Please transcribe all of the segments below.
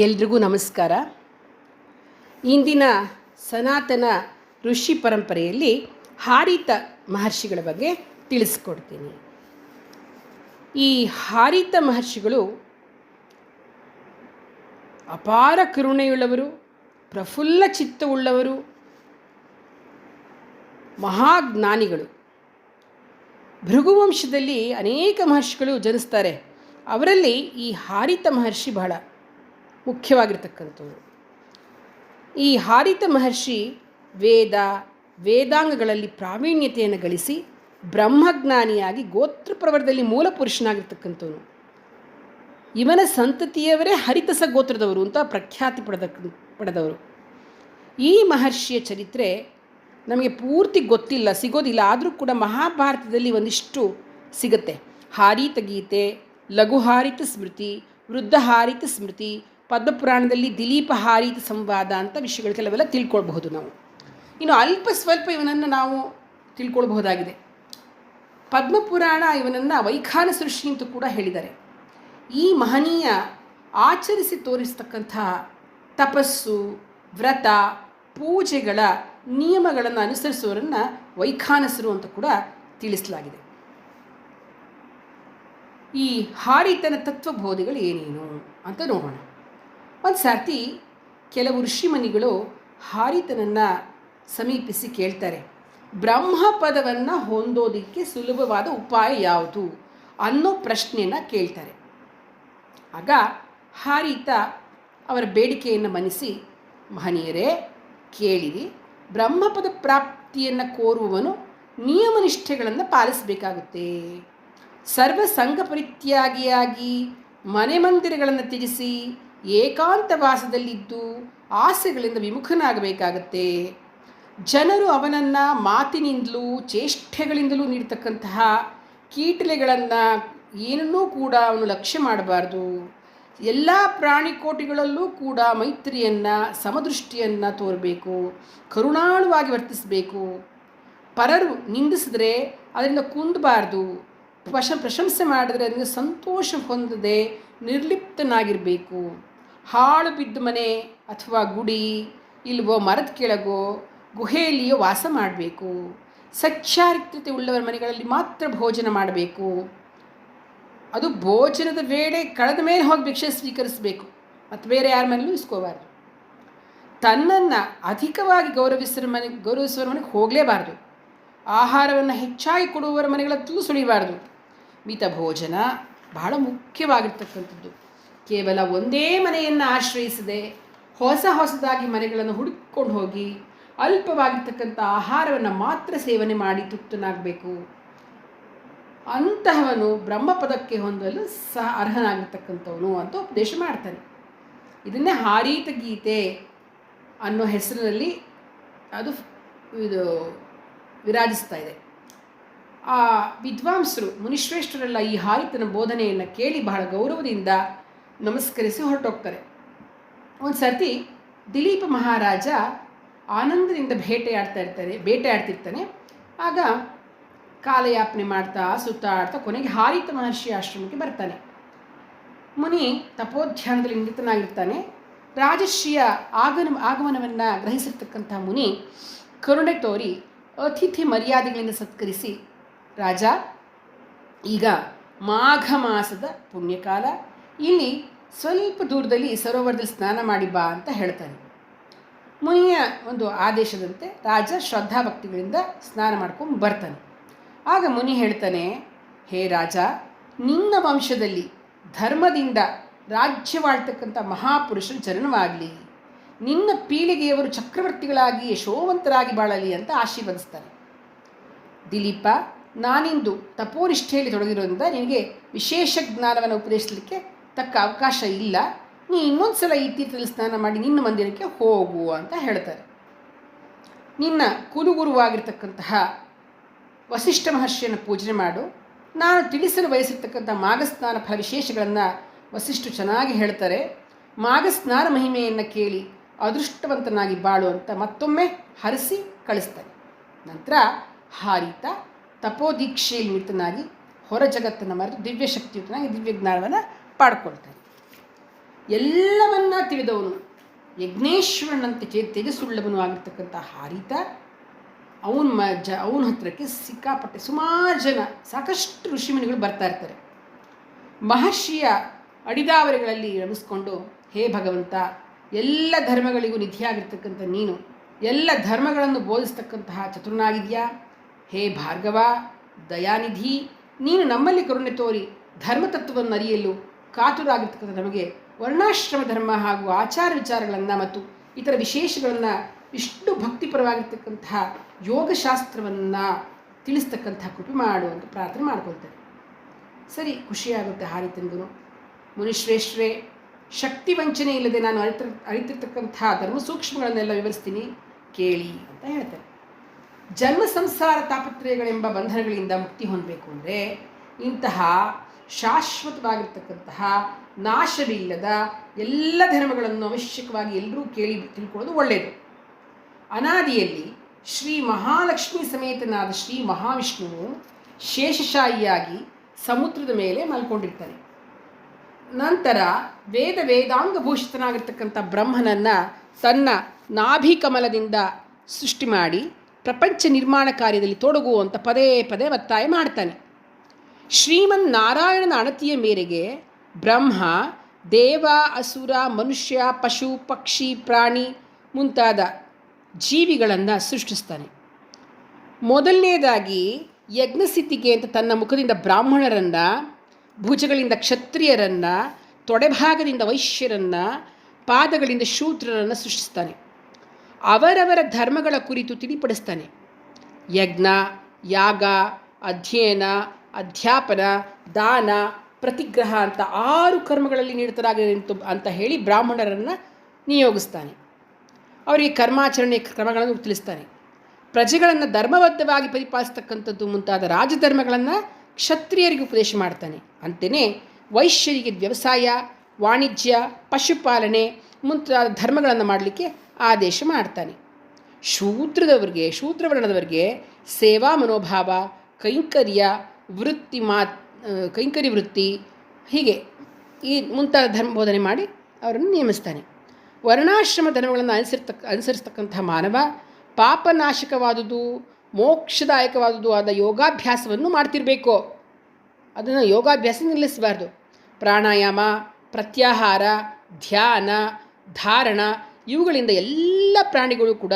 ಎಲ್ರಿಗೂ ನಮಸ್ಕಾರ. ಇಂದಿನ ಸನಾತನ ಋಷಿ ಪರಂಪರೆಯಲ್ಲಿ ಹಾರಿತ ಮಹರ್ಷಿಗಳ ಬಗ್ಗೆ ತಿಳಿಸ್ಕೊಡ್ತೀನಿ. ಈ ಹಾರಿತ ಮಹರ್ಷಿಗಳು ಅಪಾರ ಕರುಣೆಯುಳ್ಳವರು, ಪ್ರಫುಲ್ಲ ಚಿತ್ತವುಳ್ಳವರು, ಮಹಾಜ್ಞಾನಿಗಳು. ಭೃಗುವಂಶದಲ್ಲಿ ಅನೇಕ ಮಹರ್ಷಿಗಳು ಜನಿಸ್ತಾರೆ. ಅವರಲ್ಲಿ ಈ ಹಾರಿತ ಮಹರ್ಷಿ ಬಹಳ ಮುಖ್ಯವಾಗಿರ್ತಕ್ಕಂಥವ್ರು. ಈ ಹಾರಿತ ಮಹರ್ಷಿ ವೇದಾಂಗಗಳಲ್ಲಿ ಪ್ರಾವೀಣ್ಯತೆಯನ್ನು ಗಳಿಸಿ ಬ್ರಹ್ಮಜ್ಞಾನಿಯಾಗಿ ಗೋತ್ರ ಪ್ರವರದಲ್ಲಿ ಮೂಲ ಪುರುಷನಾಗಿರ್ತಕ್ಕಂಥವನು. ಇವನ ಸಂತತಿಯವರೇ ಹರಿತಸ ಗೋತ್ರದವರು ಅಂತ ಪ್ರಖ್ಯಾತಿ ಪಡೆದವರು. ಈ ಮಹರ್ಷಿಯ ಚರಿತ್ರೆ ನಮಗೆ ಪೂರ್ತಿ ಗೊತ್ತಿಲ್ಲ, ಸಿಗೋದಿಲ್ಲ. ಆದರೂ ಕೂಡ ಮಹಾಭಾರತದಲ್ಲಿ ಒಂದಿಷ್ಟು ಸಿಗುತ್ತೆ. ಹಾರಿತ ಗೀತೆ, ಲಘು ಹಾರಿತ ಸ್ಮೃತಿ, ವೃದ್ಧ ಹಾರಿತ ಸ್ಮೃತಿ, ಪದ್ಮಪುರಾಣದಲ್ಲಿ ದಿಲೀಪ ಹಾರಿತ ಸಂವಾದ ಅಂತ ವಿಷಯಗಳು ಕೆಲವೆಲ್ಲ ತಿಳ್ಕೊಳ್ಬಹುದು ನಾವು. ಇನ್ನು ಅಲ್ಪ ಸ್ವಲ್ಪ ಇವನನ್ನು ನಾವು ತಿಳ್ಕೊಳ್ಬಹುದಾಗಿದೆ. ಪದ್ಮಪುರಾಣ ಇವನನ್ನು ವೈಖಾನಸ ಋಷಿ ಅಂತ ಕೂಡ ಹೇಳಿದ್ದಾರೆ. ಈ ಮಹನೀಯ ಆಚರಿಸಿ ತೋರಿಸ್ತಕ್ಕಂಥ ತಪಸ್ಸು, ವ್ರತ, ಪೂಜೆಗಳ ನಿಯಮಗಳನ್ನು ಅನುಸರಿಸುವವರನ್ನು ವೈಖಾನಸರು ಅಂತ ಕೂಡ ತಿಳಿಸಲಾಗಿದೆ. ಈ ಹಾರಿತನ ತತ್ವಬೋಧಿಗಳು ಏನೇನು ಅಂತ ನೋಡೋಣ. ಒಂದು ಸರ್ತಿ ಕೆಲವು ಋಷಿಮನಿಗಳು ಹಾರಿತನನ್ನು ಸಮೀಪಿಸಿ ಕೇಳ್ತಾರೆ, ಬ್ರಹ್ಮಪದವನ್ನು ಹೊಂದೋದಕ್ಕೆ ಸುಲಭವಾದ ಉಪಾಯ ಯಾವುದು ಅನ್ನೋ ಪ್ರಶ್ನೆಯನ್ನು ಕೇಳ್ತಾರೆ. ಆಗ ಹಾರಿತ ಅವರ ಬೇಡಿಕೆಯನ್ನು ಮನ್ನಿಸಿ, ಮಹನೀಯರೇ ಕೇಳಿರಿ, ಬ್ರಹ್ಮಪದ ಪ್ರಾಪ್ತಿಯನ್ನು ಕೋರುವವನು ನಿಯಮನಿಷ್ಠೆಗಳನ್ನು ಪಾಲಿಸಬೇಕಾಗುತ್ತೆ. ಸರ್ವಸಂಗ ಪರಿತ್ಯಾಗಿಯಾಗಿ ಮನೆ ಮಂದಿರಗಳನ್ನು ತ್ಯಜಿಸಿ ಏಕಾಂತವಾಸದಲ್ಲಿದ್ದು ಆಸೆಗಳಿಂದ ವಿಮುಖನಾಗಬೇಕಾಗತ್ತೆ. ಜನರು ಅವನನ್ನು ಮಾತಿನಿಂದಲೂ ಚೇಷ್ಟೆಗಳಿಂದಲೂ ನೀಡ್ತಕ್ಕಂತಹ ಕೀಟಲೆಗಳನ್ನು ಏನನ್ನೂ ಕೂಡ ಅವನು ಲಕ್ಷ್ಯ ಮಾಡಬಾರ್ದು. ಎಲ್ಲ ಪ್ರಾಣಿಕೋಟಿಗಳಲ್ಲೂ ಕೂಡ ಮೈತ್ರಿಯನ್ನು, ಸಮದೃಷ್ಟಿಯನ್ನು ತೋರಬೇಕು, ಕರುಣಾಳುವಾಗಿ ವರ್ತಿಸಬೇಕು. ಪರರು ನಿಂದಿಸಿದ್ರೆ ಅದರಿಂದ ಕುಂದಬಾರ್ದು, ಪ್ರಶಂಸೆ ಮಾಡಿದ್ರೆ ಅದರಿಂದ ಸಂತೋಷ ಹೊಂದದೆ ನಿರ್ಲಿಪ್ತನಾಗಿರಬೇಕು. ಹಾಳು ಬಿದ್ದ ಮನೆ ಅಥವಾ ಗುಡಿ ಇಲ್ವೋ ಮರದ ಕೆಳಗೋ ಗುಹೆಯಲ್ಲಿಯೋ ವಾಸ ಮಾಡಬೇಕು. ಸಚ್ಚಾರಿತ್ರತೆ ಉಳ್ಳವರ ಮನೆಗಳಲ್ಲಿ ಮಾತ್ರ ಭೋಜನ ಮಾಡಬೇಕು. ಅದು ಭೋಜನದ ವೇಳೆ ಕಳೆದ ಮೇಲೆ ಹೋಗಿ ಭಿಕ್ಷೆ ಸ್ವೀಕರಿಸಬೇಕು, ಮತ್ತು ಬೇರೆ ಯಾರ ಮನೆಯಲ್ಲೂ ಇಸ್ಕೋಬಾರ್ದು. ತನ್ನನ್ನು ಅಧಿಕವಾಗಿ ಗೌರವಿಸುವ ಮನೆಗೆ ಹೋಗಲೇಬಾರ್ದು. ಆಹಾರವನ್ನು ಹೆಚ್ಚಾಗಿ ಕೊಡುವವರ ಮನೆಗಳತ್ತೂ ಸುಳಿಬಾರ್ದು. ಮಿತ ಭೋಜನ ಬಹಳ ಮುಖ್ಯವಾಗಿರ್ತಕ್ಕಂಥದ್ದು. ಕೇವಲ ಒಂದೇ ಮನೆಯನ್ನು ಆಶ್ರಯಿಸದೆ ಹೊಸದಾಗಿ ಮನೆಗಳನ್ನು ಹುಡುಕಿಕೊಂಡು ಹೋಗಿ ಅಲ್ಪವಾಗಿರ್ತಕ್ಕಂಥ ಆಹಾರವನ್ನು ಮಾತ್ರ ಸೇವನೆ ಮಾಡಿ ತೃಪ್ತನಾಗಬೇಕು. ಅಂತಹವನು ಬ್ರಹ್ಮಪದಕ್ಕೆ ಹೊಂದಲು ಅರ್ಹನಾಗಿರ್ತಕ್ಕಂಥವನು ಅಂತ ಉಪದೇಶ ಮಾಡ್ತಾನೆ. ಇದನ್ನೇ ಹಾರಿತ ಗೀತೆ ಅನ್ನೋ ಹೆಸರಿನಲ್ಲಿ ಅದು ವಿರಾಜಿಸ್ತಾ ಇದೆ. ಆ ವಿದ್ವಾಂಸರು, ಮುನಿಶ್ರೇಷ್ಠರೆಲ್ಲ ಈ ಹಾರಿತನ ಬೋಧನೆಯನ್ನು ಕೇಳಿ ಬಹಳ ಗೌರವದಿಂದ ನಮಸ್ಕರಿಸಿ ಹೊರಟೋಗ್ತಾರೆ. ಒಂದು ಸರ್ತಿ ದಿಲೀಪ ಮಹಾರಾಜ ಆನಂದದಿಂದ ಬೇಟೆಯಾಡ್ತಿರ್ತಾನೆ. ಆಗ ಕಾಲಯಾಪನೆ ಮಾಡ್ತಾ ಸುತ್ತಾಡ್ತಾ ಕೊನೆಗೆ ಹಾರಿತ ಮಹರ್ಷಿ ಆಶ್ರಮಕ್ಕೆ ಬರ್ತಾನೆ. ಮುನಿ ತಪೋಧ್ಯಾನದಲ್ಲಿ ನಿರತನಾಗಿರ್ತಾನೆ. ರಾಜಶ್ರೀಯ ಆಗಮನವನ್ನು ಗ್ರಹಿಸಿರ್ತಕ್ಕಂಥ ಮುನಿ ಕರುಣೆ ತೋರಿ ಅತಿಥಿ ಮರ್ಯಾದೆಗಳಿಂದ ಸತ್ಕರಿಸಿ, ರಾಜ, ಈಗ ಮಾಘ ಮಾಸದ ಪುಣ್ಯಕಾಲ, ಇಲ್ಲಿ ಸ್ವಲ್ಪ ದೂರದಲ್ಲಿ ಸರೋವರದಲ್ಲಿ ಸ್ನಾನ ಮಾಡಿ ಬಾ ಅಂತ ಹೇಳ್ತಾನೆ. ಮುನಿಯ ಒಂದು ಆದೇಶದಂತೆ ರಾಜ ಶ್ರದ್ಧಾಭಕ್ತಿಗಳಿಂದ ಸ್ನಾನ ಮಾಡ್ಕೊಂಡು ಬರ್ತಾನೆ. ಆಗ ಮುನಿ ಹೇಳ್ತಾನೆ, ಹೇ ರಾಜ, ನಿನ್ನ ವಂಶದಲ್ಲಿ ಧರ್ಮದಿಂದ ರಾಜ್ಯವಾಳ್ತಕ್ಕಂಥ ಮಹಾಪುರುಷರು ಜನನವಾಗಲಿ, ನಿನ್ನ ಪೀಳಿಗೆಯವರು ಚಕ್ರವರ್ತಿಗಳಾಗಿ ಯಶೋವಂತರಾಗಿ ಬಾಳಲಿ ಅಂತ ಆಶೀರ್ವದಿಸ್ತಾರೆ. ದಿಲೀಪ, ನಾನಿಂದು ತಪೋನಿಷ್ಠೆಯಲ್ಲಿ ತೊಡಗಿರೋದ್ರಿಂದ ನಿನಗೆ ವಿಶೇಷ ಜ್ಞಾನವನ್ನು ಉಪದೇಶಿಸಲಿಕ್ಕೆ ತಕ್ಕ ಅವಕಾಶ ಇಲ್ಲ. ನೀ ಇನ್ನೊಂದು ಸಲ ಈ ತೀರ್ಥದಲ್ಲಿ ಸ್ನಾನ ಮಾಡಿ ನಿನ್ನ ಮಂದಿರಕ್ಕೆ ಹೋಗು ಅಂತ ಹೇಳ್ತಾರೆ. ನಿನ್ನ ಕುಲುಗುರುವಾಗಿರ್ತಕ್ಕಂತಹ ವಸಿಷ್ಠ ಮಹರ್ಷಿಯನ್ನು ಪೂಜನೆ ಮಾಡು. ನಾನು ತಿಳಿಸಲು ಬಯಸಿರ್ತಕ್ಕಂಥ ಮಾಘಸ್ನಾನ ಫಲ ವಿಶೇಷಗಳನ್ನು ವಸಿಷ್ಠರು ಚೆನ್ನಾಗಿ ಹೇಳ್ತಾರೆ. ಮಾಘಸ್ನಾನ ಮಹಿಮೆಯನ್ನು ಕೇಳಿ ಅದೃಷ್ಟವಂತನಾಗಿ ಬಾಳು ಅಂತ ಮತ್ತೊಮ್ಮೆ ಹರಿಸಿ ಕಳಿಸ್ತಾನೆ. ನಂತರ ಹಾರಿತ ತಪೋದೀಕ್ಷೆಯಲ್ಲಿ ನಿರತನಾಗಿ ಹೊರ ಜಗತ್ತನ್ನು ಮರೆತು ದಿವ್ಯಶಕ್ತಿಯುತನಾಗಿ ದಿವ್ಯ ಜ್ಞಾನವನ್ನು ಪಾಡ್ಕೊಳ್ತಾನೆ. ಎಲ್ಲವನ್ನ ತಿಳಿದವನು, ಯಜ್ಞೇಶ್ವರನಂತೆ ತೇಜಸ್ಸುಳ್ಳವನು ಆಗಿರ್ತಕ್ಕಂಥ ಹಾರಿತ ಅವನ ಹತ್ರಕ್ಕೆ ಸಿಕ್ಕಾಪಟ್ಟೆ ಸುಮಾರು ಜನ, ಸಾಕಷ್ಟು ಋಷಿಮುನಿಗಳು ಬರ್ತಾ ಇರ್ತಾರೆ. ಮಹರ್ಷಿಯ ಅಡಿದಾವರೆಗಳಲ್ಲಿ ರಮಿಸ್ಕೊಂಡು, ಹೇ ಭಗವಂತ, ಎಲ್ಲ ಧರ್ಮಗಳಿಗೂ ನಿಧಿಯಾಗಿರ್ತಕ್ಕಂಥ ನೀನು ಎಲ್ಲ ಧರ್ಮಗಳನ್ನು ಬೋಧಿಸ್ತಕ್ಕಂತಹ ಚತುರನಾಗಿದೆಯಾ. ಹೇ ಭಾರ್ಗವ, ದಯಾನಿಧಿ, ನೀನು ನಮ್ಮಲ್ಲಿ ಕರುಣೆ ತೋರಿ ಧರ್ಮತತ್ವವನ್ನು ಅರಿಯಲು ಕಾತುರಾಗಿರ್ತಕ್ಕಂಥ ನಮಗೆ ವರ್ಣಾಶ್ರಮ ಧರ್ಮ ಹಾಗೂ ಆಚಾರ ವಿಚಾರಗಳನ್ನು ಮತ್ತು ಇತರ ವಿಶೇಷಗಳನ್ನು ಇಷ್ಟು ಭಕ್ತಿಪರವಾಗಿರ್ತಕ್ಕಂತಹ ಯೋಗಶಾಸ್ತ್ರವನ್ನು ತಿಳಿಸ್ತಕ್ಕಂಥ ಕೃಪೆ ಮಾಡು ಅಂತ ಪ್ರಾರ್ಥನೆ ಮಾಡ್ಕೊಳ್ತಾರೆ. ಸರಿ, ಖುಷಿಯಾಗುತ್ತೆ ಹಾರಿತನಿಗೂ. ಮುನಿಶ್ರೇಷ್ಠರೇ, ಶಕ್ತಿ ವಂಚನೆ ಇಲ್ಲದೆ ನಾನು ಅರಿತಿರ್ತಕ್ಕಂಥ ಧರ್ಮ ಸೂಕ್ಷ್ಮಗಳನ್ನೆಲ್ಲ ವಿವರಿಸ್ತೀನಿ, ಕೇಳಿ ಅಂತ ಹೇಳ್ತಾರೆ. ಜನ್ಮ ಸಂಸಾರ ತಾಪತ್ರಯಗಳೆಂಬ ಬಂಧನಗಳಿಂದ ಮುಕ್ತಿ ಹೊಂದಬೇಕು ಅಂದರೆ ಇಂತಹ ಶಾಶ್ವತವಾಗಿರ್ತಕ್ಕಂತಹ ನಾಶವಿಲ್ಲದ ಎಲ್ಲ ಧರ್ಮಗಳನ್ನು ಅವಶ್ಯಕವಾಗಿ ಎಲ್ಲರೂ ಕೇಳಿ ತಿಳ್ಕೊಳ್ಳೋದು ಒಳ್ಳೆಯದು. ಅನಾದಿಯಲ್ಲಿ ಶ್ರೀ ಮಹಾಲಕ್ಷ್ಮಿ ಸಮೇತನಾದ ಶ್ರೀ ಮಹಾವಿಷ್ಣುವು ಶೇಷಶಾಹಿಯಾಗಿ ಸಮುದ್ರದ ಮೇಲೆ ಮಲ್ಕೊಂಡಿರ್ತಾನೆ. ನಂತರ ವೇದಾಂಗಭೂಷಿತನಾಗಿರ್ತಕ್ಕಂಥ ಬ್ರಹ್ಮನನ್ನು ತನ್ನ ನಾಭಿಕಮಲದಿಂದ ಸೃಷ್ಟಿ ಮಾಡಿ ಪ್ರಪಂಚ ನಿರ್ಮಾಣ ಕಾರ್ಯದಲ್ಲಿ ತೊಡಗುವಂತ ಪದೇ ಪದೇ ಒತ್ತಾಯ ಮಾಡ್ತಾನೆ. ಶ್ರೀಮನ್ ನಾರಾಯಣನ ಅಣತಿಯ ಮೇರೆಗೆ ಬ್ರಹ್ಮ ದೇವ, ಅಸುರ, ಮನುಷ್ಯ, ಪಶು, ಪಕ್ಷಿ, ಪ್ರಾಣಿ ಮುಂತಾದ ಜೀವಿಗಳನ್ನು ಸೃಷ್ಟಿಸ್ತಾನೆ. ಮೊದಲನೇದಾಗಿ ಯಜ್ಞಸಿದ್ಧಿಗೆ ಅಂತ ತನ್ನ ಮುಖದಿಂದ ಬ್ರಾಹ್ಮಣರನ್ನು, ಭುಜಗಳಿಂದ ಕ್ಷತ್ರಿಯರನ್ನು, ತೊಡೆಭಾಗದಿಂದ ವೈಶ್ಯರನ್ನು, ಪಾದಗಳಿಂದ ಶೂದ್ರರನ್ನು ಸೃಷ್ಟಿಸ್ತಾನೆ. ಅವರವರ ಧರ್ಮಗಳ ಕುರಿತು ತಿಳಿಪಡಿಸ್ತಾನೆ. ಯಜ್ಞ, ಯಾಗ, ಅಧ್ಯಯನ, ಅಧ್ಯಾಪನ, ದಾನ, ಪ್ರತಿಗ್ರಹ ಅಂತ 6 ಕರ್ಮಗಳಲ್ಲಿ ನಿರತರಾಗಿರುವಂತು ಅಂತ ಹೇಳಿ ಬ್ರಾಹ್ಮಣರನ್ನು ನಿಯೋಗಿಸ್ತಾನೆ. ಅವರಿಗೆ ಕರ್ಮಾಚರಣೆ ಕ್ರಮಗಳನ್ನು ತಿಳಿಸ್ತಾನೆ. ಪ್ರಜೆಗಳನ್ನು ಧರ್ಮಬದ್ಧವಾಗಿ ಪರಿಪಾಲಿಸ್ತಕ್ಕಂಥದ್ದು ಮುಂತಾದ ರಾಜಧರ್ಮಗಳನ್ನು ಕ್ಷತ್ರಿಯರಿಗೆ ಉಪದೇಶ ಮಾಡ್ತಾನೆ. ಅಂತೆಯೇ ವೈಶ್ಯರಿಗೆ ವ್ಯವಸಾಯ, ವಾಣಿಜ್ಯ, ಪಶುಪಾಲನೆ ಮುಂತಾದ ಧರ್ಮಗಳನ್ನು ಮಾಡಲಿಕ್ಕೆ ಆದೇಶ ಮಾಡ್ತಾನೆ. ಶೂದ್ರವರ್ಣದವರಿಗೆ ಸೇವಾ ಮನೋಭಾವ, ಕೈಂಕರ್ಯ ವೃತ್ತಿ ಹೀಗೆ ಈ ಮುಂತಾದ ಧರ್ಮ ಬೋಧನೆ ಮಾಡಿ ಅವರನ್ನು ನೇಮಿಸ್ತಾನೆ. ವರ್ಣಾಶ್ರಮ ಧರ್ಮಗಳನ್ನು ಅನುಸರಿಸ್ತಕ್ಕಂಥ ಮಾನವ ಪಾಪನಾಶಕವಾದುದು, ಮೋಕ್ಷದಾಯಕವಾದುದು ಆದ ಯೋಗಾಭ್ಯಾಸವನ್ನು ಮಾಡ್ತಿರಬೇಕು. ಅದನ್ನು ಯೋಗಾಭ್ಯಾಸ ನಿಲ್ಲಿಸಬಾರ್ದು. ಪ್ರಾಣಾಯಾಮ, ಪ್ರತ್ಯಾಹಾರ, ಧ್ಯಾನ, ಧಾರಣ ಇವುಗಳಿಂದ ಎಲ್ಲ ಪ್ರಾಣಿಗಳು ಕೂಡ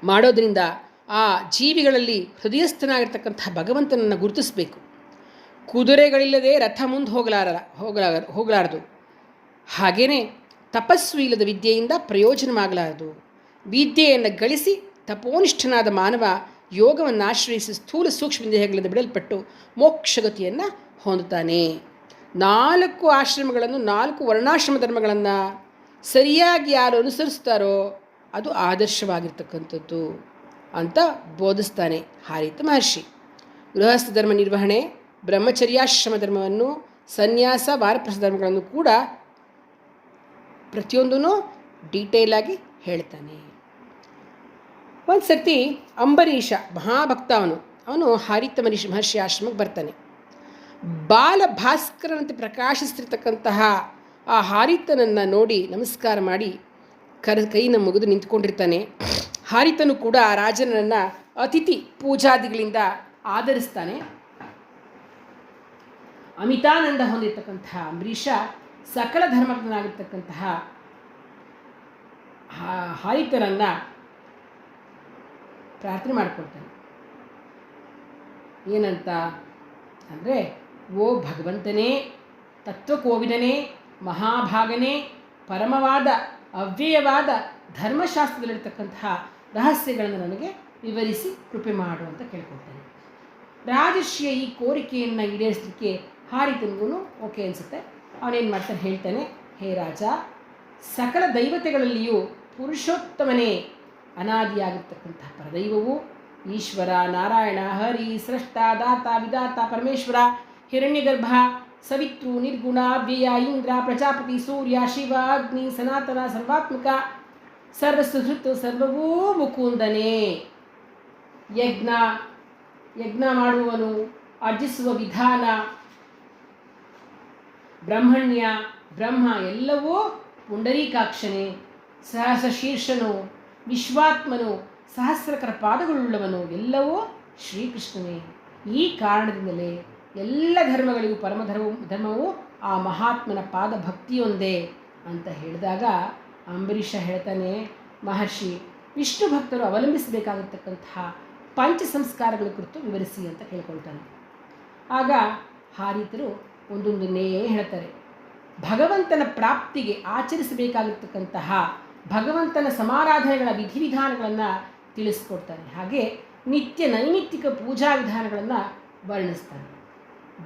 ಮಾಡೋದರಿಂದ ಆ ಜೀವಿಗಳಲ್ಲಿ ಹೃದಯಸ್ಥನಾಗಿರ್ತಕ್ಕಂಥ ಭಗವಂತನನ್ನು ಗುರುತಿಸಬೇಕು. ಕುದುರೆಗಳಿಲ್ಲದೆ ರಥ ಮುಂದೆ ಹೋಗಲಾರದು. ಹಾಗೆಯೇ ತಪಸ್ಸು ಇಲ್ಲದ ವಿದ್ಯೆಯಿಂದ ಪ್ರಯೋಜನವಾಗಲಾರದು. ವಿದ್ಯೆಯನ್ನು ಗಳಿಸಿ ತಪೋನಿಷ್ಠನಾದ ಮಾನವ ಯೋಗವನ್ನು ಆಶ್ರಯಿಸಿ ಸ್ಥೂಲ ಸೂಕ್ಷ್ಮ ದೇಹಗಳಿಂದ ಬಿಡಲ್ಪಟ್ಟು ಮೋಕ್ಷಗತಿಯನ್ನು ಹೊಂದುತ್ತಾನೆ. 4 ಆಶ್ರಮಗಳನ್ನು, 4 ವರ್ಣಾಶ್ರಮ ಧರ್ಮಗಳನ್ನು ಸರಿಯಾಗಿ ಯಾರು ಅನುಸರಿಸ್ತಾರೋ ಅದು ಆದರ್ಶವಾಗಿರ್ತಕ್ಕಂಥದ್ದು ಅಂತ ಬೋಧಿಸ್ತಾನೆ ಹಾರಿತ ಮಹರ್ಷಿ. ಗೃಹಸ್ಥ ಧರ್ಮ ನಿರ್ವಹಣೆ, ಬ್ರಹ್ಮಚರ್ಯಾಶ್ರಮ ಧರ್ಮವನ್ನು, ಸನ್ಯಾಸ, ವಾನಪ್ರಸ್ಥ ಧರ್ಮಗಳನ್ನು ಕೂಡ ಪ್ರತಿಯೊಂದೂ ಡೀಟೇಲಾಗಿ ಹೇಳ್ತಾನೆ. ಒಂದು ಸರ್ತಿ ಅಂಬರೀಷ ಮಹಾಭಕ್ತ, ಅವನು ಹಾರಿತ ಮಹರ್ಷಿ ಆಶ್ರಮಕ್ಕೆ ಬರ್ತಾನೆ. ಬಾಲಭಾಸ್ಕರನಂತೆ ಪ್ರಕಾಶಿಸ್ತಿರ್ತಕ್ಕಂತಹ ಆ ಹಾರಿತನನ್ನು ನೋಡಿ ನಮಸ್ಕಾರ ಮಾಡಿ ಕೈನ ಮುಗಿದು ನಿಂತ್ಕೊಂಡಿರ್ತಾನೆ. ಹಾರಿತನು ಕೂಡ ಆ ರಾಜನನ್ನು ಅತಿಥಿ ಪೂಜಾದಿಗಳಿಂದ ಆಧರಿಸ್ತಾನೆ. ಅಮಿತಾನಂದ ಹೊಂದಿರತಕ್ಕಂತಹ ಅಂಬರೀಷ ಸಕಲ ಧರ್ಮಜ್ಞನಾಗಿರ್ತಕ್ಕಂತಹ ಹಾರಿತನನ್ನು ಪ್ರಾರ್ಥನೆ ಮಾಡಿಕೊಳ್ತಾನೆ. ಏನಂತ ಅಂದರೆ, ಓ ಭಗವಂತನೇ, ತತ್ವಕೋವಿದನೇ, ಮಹಾಭಾಗನೇ, ಪರಮವಾದ ಅವ್ಯಯವಾದ ಧರ್ಮಶಾಸ್ತ್ರದಲ್ಲಿರ್ತಕ್ಕಂತಹ ರಹಸ್ಯಗಳನ್ನು ನನಗೆ ವಿವರಿಸಿ ಕೃಪೆ ಮಾಡು ಅಂತ ಕೇಳ್ಕೊಳ್ತಾನೆ. ರಾಜರ್ಷಿಯ ಈ ಕೋರಿಕೆಯನ್ನು ಈಡೇರಿಸಲಿಕ್ಕೆ ಹಾರಿತನಿಗೂ ಓಕೆ ಅನಿಸುತ್ತೆ. ಅವನೇನು ಮಾಡ್ತಾನೆ ಹೇಳ್ತಾನೆ, ಹೇ ರಾಜ, ಸಕಲ ದೈವತೆಗಳಲ್ಲಿಯೂ ಪುರುಷೋತ್ತಮನೇ ಅನಾದಿಯಾಗಿರ್ತಕ್ಕಂಥ ಪರದೈವವು ಈಶ್ವರ, ನಾರಾಯಣ, ಹರಿ, ಸ್ರಷ್ಟ, ದಾತ, ವಿದಾತ, ಪರಮೇಶ್ವರ, ಹಿರಣ್ಯಗರ್ಭ, ಸವಿತೃ, ನಿರ್ಗುಣ, ಅವ್ಯಯ, ಇಂದ್ರ, ಪ್ರಜಾಪತಿ, ಸೂರ್ಯ, ಶಿವ, ಅಗ್ನಿ, ಸನಾತನ, ಸರ್ವಾತ್ಮಕ, ಸರ್ವಸುಹೃತ್, ಸರ್ವವೂ ಮುಕುಂದನೇ. ಯಜ್ಞ ಮಾಡುವನು, ಅರ್ಜಿಸುವ ವಿಧಾನ, ಬ್ರಹ್ಮಣ್ಯ, ಬ್ರಹ್ಮ ಎಲ್ಲವೂ ಪುಂಡರೀಕಾಕ್ಷನೇ, ಸಹಸ್ರಶೀರ್ಷನು, ವಿಶ್ವಾತ್ಮನು, ಸಹಸ್ರಕರ ಪಾದಗಳುಳ್ಳವನು, ಎಲ್ಲವೂ ಶ್ರೀಕೃಷ್ಣನೇ. ಈ ಕಾರಣದಿಂದಲೇ ಎಲ್ಲ ಧರ್ಮಗಳಿಗೂ ಧರ್ಮವು ಆ ಮಹಾತ್ಮನ ಪಾದ ಭಕ್ತಿಯೊಂದೇ ಅಂತ ಹೇಳಿದಾಗ ಅಂಬರೀಷ ಹೇಳ್ತಾನೆ, ಮಹರ್ಷಿ ವಿಷ್ಣು ಭಕ್ತರು ಅವಲಂಬಿಸಬೇಕಾಗಿರ್ತಕ್ಕಂತಹ ಪಂಚ ಸಂಸ್ಕಾರಗಳ ಕುರಿತು ವಿವರಿಸಿ ಅಂತ ಕೇಳ್ಕೊಳ್ತಾನೆ. ಆಗ ಹಾರಿತರು ಒಂದೊಂದನ್ನೇ ಹೇಳ್ತಾರೆ. ಭಗವಂತನ ಪ್ರಾಪ್ತಿಗೆ ಆಚರಿಸಬೇಕಾಗಿರ್ತಕ್ಕಂತಹ ಭಗವಂತನ ಸಮಾರಾಧನೆಗಳ ವಿಧಿವಿಧಾನಗಳನ್ನು ತಿಳಿಸ್ಕೊಡ್ತಾನೆ. ಹಾಗೆ ನಿತ್ಯ ನೈಮಿತ್ತಿಕ ಪೂಜಾ ವಿಧಾನಗಳನ್ನು ವರ್ಣಿಸ್ತಾನೆ.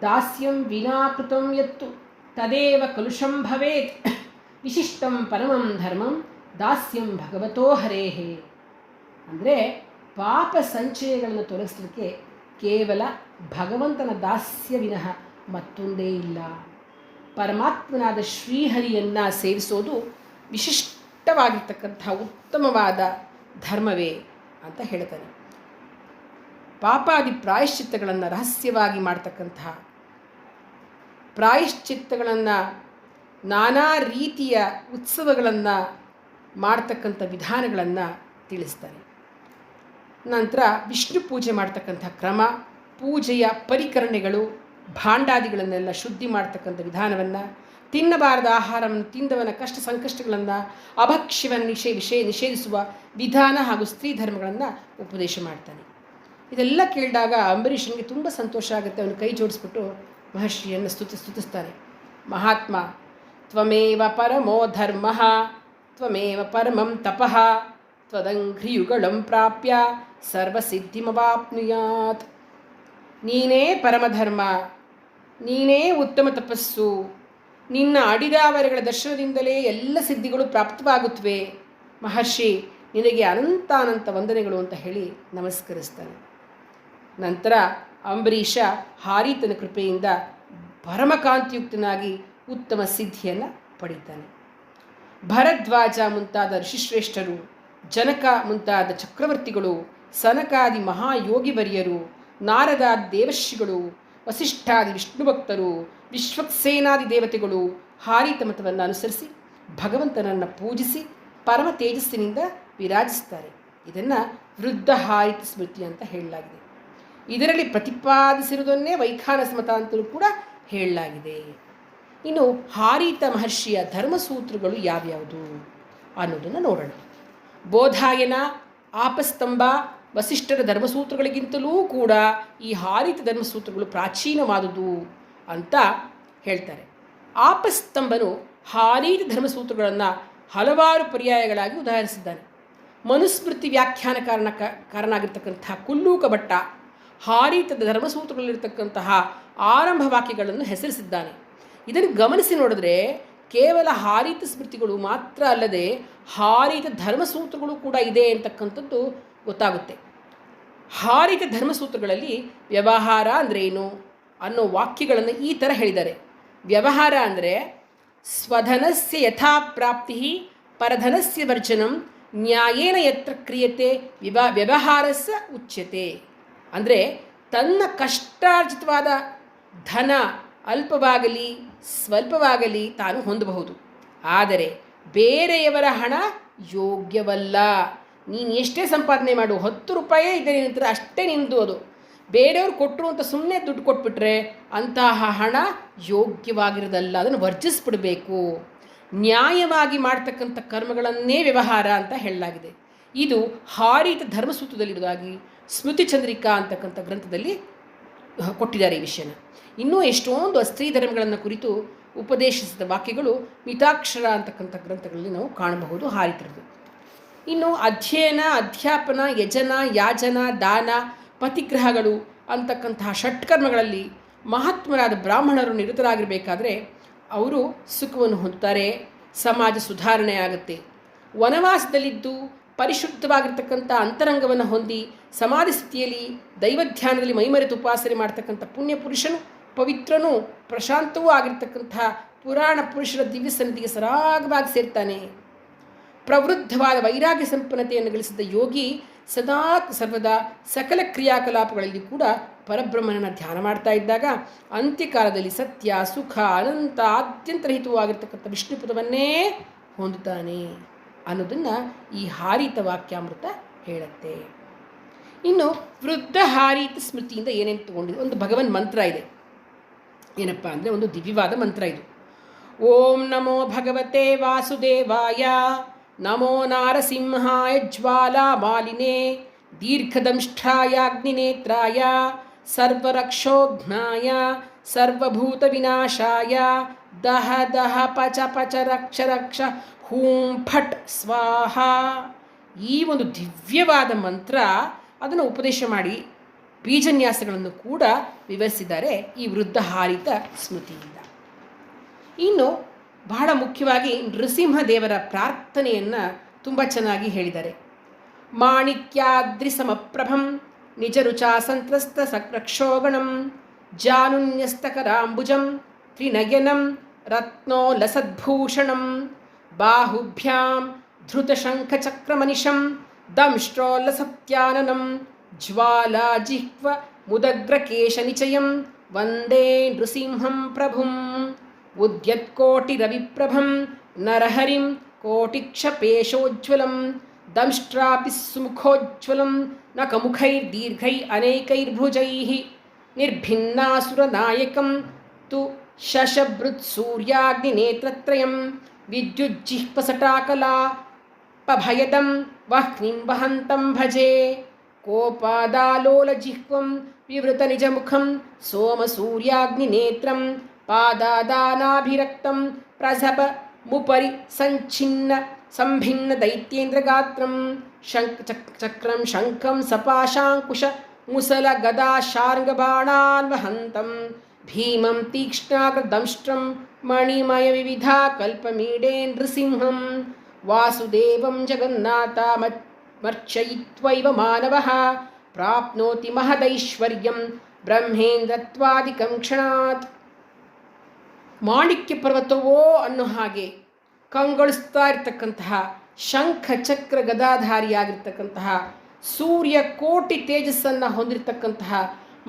ದಾಸ್ಯಂ ವಿನಾಕೃತಂ ಯತ್ತು ತದೇವ ಕಲುಷಂ ಭವೇತ್, ವಿಶಿಷ್ಟಂ ಪರಮಂ ಧರ್ಮಂ ದಾಸ್ಯಂ ಭಗವತೋ ಹರೇಹೇ. ಅಂದರೆ ಪಾಪ ಸಂಚಯಗಳನ್ನು ತೊಲಗಿಸಲಿಕ್ಕೆ ಕೇವಲ ಭಗವಂತನ ದಾಸ್ಯ ವಿನಃ ಮತ್ತೊಂದೇ ಇಲ್ಲ. ಪರಮಾತ್ಮನಾದ ಶ್ರೀಹರಿಯನ್ನು ಸೇವಿಸೋದು ವಿಶಿಷ್ಟವಾಗಿರ್ತಕ್ಕಂಥ ಉತ್ತಮವಾದ ಧರ್ಮವೇ ಅಂತ ಹೇಳ್ತಾನೆ. ಪಾಪಾದಿ ಪ್ರಾಯಶ್ಚಿತ್ತಗಳನ್ನು ರಹಸ್ಯವಾಗಿ ಮಾಡ್ತಕ್ಕಂತಹ ಪ್ರಾಯಶ್ಚಿತ್ತಗಳನ್ನು ನಾನಾ ರೀತಿಯ ಉತ್ಸವಗಳನ್ನು ಮಾಡ್ತಕ್ಕಂಥ ವಿಧಾನಗಳನ್ನು ತಿಳಿಸ್ತಾರೆ. ನಂತರ ವಿಷ್ಣು ಪೂಜೆ ಮಾಡ್ತಕ್ಕಂಥ ಕ್ರಮ, ಪೂಜೆಯ ಪರಿಕರಣೆಗಳು, ಭಾಂಡಾದಿಗಳನ್ನೆಲ್ಲ ಶುದ್ಧಿ ಮಾಡ್ತಕ್ಕಂಥ ವಿಧಾನವನ್ನು, ತಿನ್ನಬಾರದ ಆಹಾರವನ್ನು ತಿಂದವನ ಕಷ್ಟ ಸಂಕಷ್ಟಗಳನ್ನು, ಅಭಕ್ಷ್ಯವನ್ನು ನಿಷೇಧಿಸುವ ವಿಧಾನ ಹಾಗೂ ಸ್ತ್ರೀ ಧರ್ಮಗಳನ್ನು ಉಪದೇಶ ಮಾಡ್ತಾನೆ. ಇದೆಲ್ಲ ಕೇಳಿದಾಗ ಅಂಬರೀಷನಿಗೆ ತುಂಬ ಸಂತೋಷ ಆಗುತ್ತೆ. ಅವನು ಕೈ ಜೋಡಿಸ್ಬಿಟ್ಟು ಮಹರ್ಷಿಯನ್ನು ಸ್ತುತಿಸ್ತಾನೆ. ಮಹಾತ್ಮ ತ್ವಮೇವ ಪರಮೋ ಧರ್ಮ ತ್ವಮೇವ ಪರಮಂ ತಪಃ ತ್ವದಂಘ್ರಿಯುಗಳಂ ಪ್ರಾಪ್ಯ ಸರ್ವಸಿದ್ಧಿಮವಾಪ್ನುಯಾತ್. ನೀನೇ ಪರಮಧರ್ಮ, ನೀನೇ ಉತ್ತಮ ತಪಸ್ಸು, ನಿನ್ನ ಅಡಿದಾವರೆಗಳ ದರ್ಶನದಿಂದಲೇ ಎಲ್ಲ ಸಿದ್ಧಿಗಳು ಪ್ರಾಪ್ತವಾಗುತ್ತವೆ. ಮಹರ್ಷಿ ನಿನಗೆ ಅನಂತಾನಂತ ವಂದನೆಗಳು ಅಂತ ಹೇಳಿ ನಮಸ್ಕರಿಸ್ತಾನೆ. ನಂತರ ಅಂಬರೀಷ ಹಾರಿತನ ಕೃಪೆಯಿಂದ ಪರಮಕಾಂತಿಯುಕ್ತನಾಗಿ ಉತ್ತಮ ಸಿದ್ಧಿಯನ್ನು ಪಡಿತಾನೆ. ಭರದ್ವಾಜ ಮುಂತಾದ ಋಷಿಶ್ರೇಷ್ಠರು, ಜನಕ ಮುಂತಾದ ಚಕ್ರವರ್ತಿಗಳು, ಸನಕಾದಿ ಮಹಾಯೋಗಿವರ್ಯರು, ನಾರದಾದಿ ದೇವರ್ಷಿಗಳು, ವಸಿಷ್ಠಾದಿ ವಿಷ್ಣು ಭಕ್ತರು, ವಿಶ್ವಕ್ಸೇನಾದಿ ದೇವತೆಗಳು ಹಾರಿತ ಮತವನ್ನು ಅನುಸರಿಸಿ ಭಗವಂತನನ್ನು ಪೂಜಿಸಿ ಪರಮ ತೇಜಸ್ಸಿನಿಂದ ವಿರಾಜಿಸ್ತಾರೆ. ಇದನ್ನು ವೃದ್ಧ ಹಾರಿತ ಸ್ಮೃತಿ ಅಂತ ಹೇಳಲಾಗಿದೆ. ಇದರಲ್ಲಿ ಪ್ರತಿಪಾದಿಸಿರುವುದನ್ನೇ ವೈಖಾನಸ ಮತ ಅಂತಲೂ ಕೂಡ ಹೇಳಲಾಗಿದೆ. ಇನ್ನು ಹಾರಿತ ಮಹರ್ಷಿಯ ಧರ್ಮಸೂತ್ರಗಳು ಯಾವ್ಯಾವುದು ಅನ್ನೋದನ್ನು ನೋಡೋಣ. ಬೋಧಾಯನ, ಆಪಸ್ತಂಭ, ವಸಿಷ್ಠರ ಧರ್ಮಸೂತ್ರಗಳಿಗಿಂತಲೂ ಕೂಡ ಈ ಹಾರಿತ ಧರ್ಮಸೂತ್ರಗಳು ಪ್ರಾಚೀನವಾದುದು ಅಂತ ಹೇಳ್ತಾರೆ. ಆಪಸ್ತಂಭನು ಹಾರಿತ ಧರ್ಮಸೂತ್ರಗಳನ್ನು ಹಲವಾರು ಪರ್ಯಾಯಗಳಾಗಿ ಉದಾಹರಿಸಿದ್ದಾನೆ. ಮನುಸ್ಮೃತಿ ವ್ಯಾಖ್ಯಾನಕಾರನಾಗಿರ್ತಕ್ಕಂಥ ಕುಲ್ಲೂಕ ಭಟ್ಟ ಹಾರಿತದ ಧರ್ಮಸೂತ್ರಗಳಲ್ಲಿರ್ತಕ್ಕಂತಹ ಆರಂಭ ವಾಕ್ಯಗಳನ್ನು ಹೆಸರಿಸಿದ್ದಾನೆ. ಇದನ್ನು ಗಮನಿಸಿ ನೋಡಿದ್ರೆ ಕೇವಲ ಹಾರಿತ ಸ್ಮೃತಿಗಳು ಮಾತ್ರ ಅಲ್ಲದೆ ಹಾರಿತ ಧರ್ಮಸೂತ್ರಗಳು ಕೂಡ ಇದೆ ಅಂತಕ್ಕಂಥದ್ದು ಗೊತ್ತಾಗುತ್ತೆ. ಹಾರಿತ ಧರ್ಮಸೂತ್ರಗಳಲ್ಲಿ ವ್ಯವಹಾರ ಅಂದ್ರೇನು ಅನ್ನೋ ವಾಕ್ಯಗಳನ್ನು ಈ ಥರ ಹೇಳಿದ್ದಾರೆ. ವ್ಯವಹಾರ ಅಂದರೆ ಸ್ವಧನಸ್ಯ ಯಥಾ ಪ್ರಾಪ್ತಿ ಪರಧನಸ್ಯ ವರ್ಜನಂ ನ್ಯಾಯೇನ ಯತ್ರ ಕ್ರಿಯತೆ ವ್ಯವಹಾರಸ್ಯ ಉಚ್ಯತೆ. ಅಂದರೆ ತನ್ನ ಕಷ್ಟಾರ್ಜಿತವಾದ ಧನ ಅಲ್ಪವಾಗಲಿ ಸ್ವಲ್ಪವಾಗಲಿ ತಾನು ಹೊಂದಬಹುದು, ಆದರೆ ಬೇರೆಯವರ ಹಣ ಯೋಗ್ಯವಲ್ಲ. ನೀನು ಎಷ್ಟೇ ಸಂಪಾದನೆ ಮಾಡು, 10 ರೂಪಾಯೇ ಇದೆ ನಿನ್ನ ಹತ್ರ, ಅಷ್ಟೇ ನಿಂದು. ಅದು ಬೇರೆಯವ್ರು ಕೊಟ್ಟರು ಅಂತ ಸುಮ್ಮನೆ ದುಡ್ಡು ಕೊಟ್ಬಿಟ್ರೆ ಅಂತಹ ಹಣ ಯೋಗ್ಯವಾಗಿರೋದಲ್ಲ, ಅದನ್ನು ವರ್ಜಿಸ್ಬಿಡಬೇಕು. ನ್ಯಾಯವಾಗಿ ಮಾಡ್ತಕ್ಕಂಥ ಕರ್ಮಗಳನ್ನೇ ವ್ಯವಹಾರ ಅಂತ ಹೇಳಲಾಗಿದೆ. ಇದು ಹಾರಿತ ಧರ್ಮಸೂತ್ರದಲ್ಲಿರುವುದಾಗಿ ಸ್ಮೃತಿ ಚಂದ್ರಿಕಾ ಅಂತಕ್ಕಂಥ ಗ್ರಂಥದಲ್ಲಿ ಕೊಟ್ಟಿದ್ದಾರೆ ಈ ವಿಷಯನ. ಇನ್ನೂ ಎಷ್ಟೊಂದು ಸ್ತ್ರೀ ಧರ್ಮಗಳನ್ನು ಕುರಿತು ಉಪದೇಶಿಸಿದ ವಾಕ್ಯಗಳು ಮಿತಾಕ್ಷರ ಅಂತಕ್ಕಂಥ ಗ್ರಂಥಗಳಲ್ಲಿ ನಾವು ಕಾಣಬಹುದು ಹಾರಿತರದ್ದು. ಇನ್ನು ಅಧ್ಯಯನ, ಅಧ್ಯಾಪನ, ಯಜನ, ಯಾಜನ, ದಾನ, ಪತಿಗ್ರಹಗಳು ಅಂತಕ್ಕಂತಹ ಷಟ್ಕರ್ಮಗಳಲ್ಲಿ ಮಹಾತ್ಮರಾದ ಬ್ರಾಹ್ಮಣರು ನಿರತರಾಗಿರಬೇಕಾದ್ರೆ ಅವರು ಸುಖವನ್ನು ಹೊಂದುತ್ತಾರೆ, ಸಮಾಜ ಸುಧಾರಣೆ ಆಗುತ್ತೆ. ವನವಾಸದಲ್ಲಿದ್ದು ಪರಿಶುದ್ಧವಾಗಿರ್ತಕ್ಕಂಥ ಅಂತರಂಗವನ್ನು ಹೊಂದಿ ಸಮಾಧಿ ಸ್ಥಿತಿಯಲ್ಲಿ ದೈವಧ್ಯಾನದಲ್ಲಿ ಮೈಮರೆತು ಉಪಾಸನೆ ಮಾಡ್ತಕ್ಕಂಥ ಪುಣ್ಯ ಪುರುಷನು ಪವಿತ್ರನೂ ಪ್ರಶಾಂತವೂ ಆಗಿರ್ತಕ್ಕಂಥ ಪುರಾಣ ಪುರುಷರ ದಿವ್ಯ ಸನ್ನಿಧಿಗೆ ಸರಾಗವಾಗಿ ಸೇರ್ತಾನೆ. ಪ್ರವೃದ್ಧವಾದ ವೈರಾಗ್ಯ ಸಂಪನ್ನತೆಯನ್ನು ಗಳಿಸಿದ ಯೋಗಿ ಸದಾ ಸರ್ವದಾ ಸಕಲ ಕ್ರಿಯಾಕಲಾಪಗಳಲ್ಲಿ ಕೂಡ ಪರಬ್ರಹ್ಮನನ್ನು ಧ್ಯಾನ ಮಾಡ್ತಾ ಇದ್ದಾಗ ಅಂತ್ಯಕಾಲದಲ್ಲಿ ಸತ್ಯ ಸುಖ ಅನಂತ ಆದ್ಯಂತರಹಿತವಾಗಿರ್ತಕ್ಕಂಥ ವಿಷ್ಣುಪದವನ್ನೇ ಹೊಂದುತ್ತಾನೆ ಅನ್ನೋದನ್ನು ಈ ಹಾರಿತ ವಾಕ್ಯಾಮೃತ ಹೇಳುತ್ತೆ. ಇನ್ನು ವೃದ್ಧ ಹಾರಿತ ಸ್ಮೃತಿಯಿಂದ ಏನೇನು ತಗೊಂಡಿದೆ, ಒಂದು ಭಗವನ್ ಮಂತ್ರ ಇದೆ. ಏನಪ್ಪ ಅಂದರೆ ಒಂದು ದಿವ್ಯವಾದ ಮಂತ್ರ ಇದು. ಓಂ ನಮೋ ಭಗವತೆ ವಾಸುದೇವಾಯ, ನಮೋ ನಾರಸಿಂಹಾಯ ಜ್ವಾಲಾ ಮಾಲಿನೇ, ದೀರ್ಘದಂಷ್ಟ್ರಾಯ ಅಗ್ನಿನೇತ್ರಾಯ, ಸರ್ವರಕ್ಷೋಘ್ನಾಯ ಸರ್ವಭೂತ ವಿನಾಶಾಯ, ದಹ ದಹ ಪಚ ಪಚ ರಕ್ಷ ರಕ್ಷ ಹೂಂ ಫಟ್ ಸ್ವಾಹ. ಈ ಒಂದು ದಿವ್ಯವಾದ ಮಂತ್ರ ಅದನ್ನು ಉಪದೇಶ ಮಾಡಿ ಬೀಜನ್ಯಾಸಗಳನ್ನು ಕೂಡ ವಿವರಿಸಿದ್ದಾರೆ ಈ ವೃದ್ಧ ಹಾರಿತ ಸ್ಮೃತಿಯಿಂದ. ಇನ್ನು ಬಹಳ ಮುಖ್ಯವಾಗಿ ನೃಸಿಂಹದೇವರ ಪ್ರಾರ್ಥನೆಯನ್ನು ತುಂಬ ಚೆನ್ನಾಗಿ ಹೇಳಿದ್ದಾರೆ. ಮಾಣಿಕ್ಯಾದ್ರಿ ಸಮಪ್ರಭಂ ನಿಜ ರುಚಾ ಸಂತ್ರಸ್ತ ಸರಕ್ಷೋಗಣಂ, ಜಾನುನ್ಯಸ್ತಕರಾಂಬುಜಂ ತ್ರಿನಯನಂ ರತ್ನೋಲಸದ್ಭೂಷಣಂ, ಬಾಹುಭ್ಯಾಂ ಧೃತಶಂಖಚಕ್ರಮನಿಶಂ ದಂಷ್ಟ್ರೋಲ್ಲಸತ್ಯಾನನಂ, ಜ್ವಾಲಾಜಿಹ್ವ ಮುದಗ್ರಕೇಶನಿಚಯಂ ವಂದೇ ನೃಸಿಂಹಂ ಪ್ರಭುಂ, ಉದ್ಯತ್ಕೋಟಿರವಿಪ್ರಭಂ ನರಹರಿಂ ಕೋಟಿಕ್ಷಪೇಶೋಜ್ವಲಂ, ದಂಷ್ಟ್ರಾಪಿ ಸುಮುಖೋಜ್ವಲಂ ನಖಮುಖೈರ್ದೀರ್ಘೈ ಅನೇಕೈರ್ಭುಜೈಃ, ನಿರ್ಭಿನ್ನಾಸುರನಾಯಕಂ ತು ಶಶಭೃತ್ಸೂರ್ಯಾಗ್ನಿನೇತ್ರತ್ರಯಂ, ವಿದ್ಯುಜ್ಜಿಹ್ವಸಟಾಕಲಾಪಭಯದಂ ವಹ್ನಿಂ ವಹಂತಂ ಭಜೆ, ಕೋಪಾದಾಲೋಲಜಿಹ್ವಂ ವಿವೃತನಿಜಮುಖಂ ಸೋಮಸೂರ್ಯಾಗ್ನಿನೇತ್ರಂ, ಪಾದಾದಾನಾಭಿರಕ್ತಂ ಪ್ರಸಭ ಮುಪರಿ ಸಂಚಿನ್ನ ಸಂಭಿನ್ನ ದೈತ್ಯೇಂದ್ರಗಾತ್ರಂ, ಚಕ್ರಂ ಶಂಖಂ ಸಪಾಶಾಂಕುಶ ಮುಸಲ ಗದಾ ಶಾರ್ಂಗಬಾಣಾನ್ವಹಂತಂ, ಭೀಮಂ ತೀಕ್ಷ್ಣಾಗ್ರದಂಷ್ಟ್ರಂ ಮಣಿಮಯ ವಿವಿಧಾ ಕಲ್ಪಮೀಡೇ ನೃಸಿಂಹಂ, ವಾಸುದೇವಂ ಜಗನ್ನಾಥಮರ್ಚಯಿತ್ವೈವ ಮಾನವಃ ಪ್ರಾಪ್ನೋತಿ ಮಹದೈಶ್ವರ್ಯಂ ಬ್ರಹ್ಮೇಂದ್ರತ್ವಾದಿಕಂ ಕ್ಷಣಾತ್. ಮಾಣಿಕ್ಯ ಪರ್ವತವೋ ಅನ್ನೋ ಹಾಗೆ ಕಂಗೊಳಿಸ್ತಾ ಇರ್ತಕ್ಕಂತಹ ಶಂಖ ಚಕ್ರ ಗದಾಧಾರಿಯಾಗಿರ್ತಕ್ಕಂತಹ ಸೂರ್ಯ ಕೋಟಿ ತೇಜಸ್ಸನ್ನು ಹೊಂದಿರತಕ್ಕಂತಹ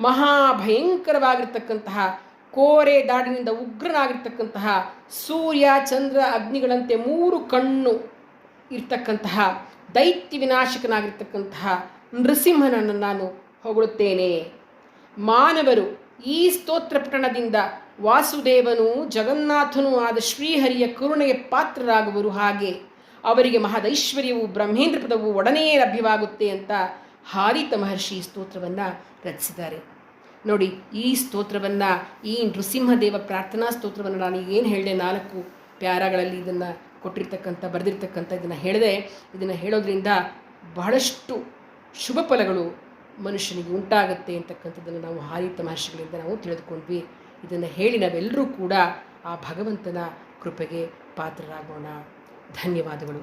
ಮಹಾಭಯಂಕರವಾಗಿರ್ತಕ್ಕಂತಹ ಕೋರೆ ದಾಡಿನಿಂದ ಉಗ್ರನಾಗಿರ್ತಕ್ಕಂತಹ ಸೂರ್ಯ ಚಂದ್ರ ಅಗ್ನಿಗಳಂತೆ ಮೂರು ಕಣ್ಣು ಇರ್ತಕ್ಕಂತಹ ದೈತ್ಯ ವಿನಾಶಕನಾಗಿರ್ತಕ್ಕಂತಹ ನೃಸಿಂಹನನ್ನು ನಾನು ಹೊಗಳುತ್ತೇನೆ. ಮಾನವರು ಈ ಸ್ತೋತ್ರ ಪಠಣದಿಂದ ವಾಸುದೇವನು ಜಗನ್ನಾಥನೂ ಆದ ಶ್ರೀಹರಿಯ ಕರುಣೆಯ ಪಾತ್ರರಾಗುವರು, ಹಾಗೆ ಅವರಿಗೆ ಮಹದೈಶ್ವರ್ಯವು ಬ್ರಹ್ಮೇಂದ್ರ ಪದವು ಒಡನೆಯೇ ಲಭ್ಯವಾಗುತ್ತೆ ಅಂತ ಹಾರಿತ ಮಹರ್ಷಿ ಸ್ತೋತ್ರವನ್ನು ರಚಿಸಿದ್ದಾರೆ. ನೋಡಿ, ಈ ಸ್ತೋತ್ರವನ್ನು, ಈ ನೃಸಿಂಹದೇವ ಪ್ರಾರ್ಥನಾ ಸ್ತೋತ್ರವನ್ನು ನಾನು ಏನು ಹೇಳಿದೆ, 4 ಪ್ಯಾರಾಗಳಲ್ಲಿ ಇದನ್ನು ಬರೆದಿರ್ತಕ್ಕಂಥ ಇದನ್ನು ಹೇಳಿದೆ. ಇದನ್ನು ಹೇಳೋದ್ರಿಂದ ಬಹಳಷ್ಟು ಶುಭ ಫಲಗಳು ಮನುಷ್ಯನಿಗೆ ಉಂಟಾಗುತ್ತೆ ಅಂತಕ್ಕಂಥದ್ದನ್ನು ನಾವು ಹಾರಿತ ಮಹರ್ಷಿಗಳಿಂದ ನಾವು ತಿಳಿದುಕೊಂಡ್ವಿ. ಇದನ್ನು ಹೇಳಿ ನಾವೆಲ್ಲರೂ ಕೂಡ ಆ ಭಗವಂತನ ಕೃಪೆಗೆ ಪಾತ್ರರಾಗೋಣ. ಧನ್ಯವಾದಗಳು.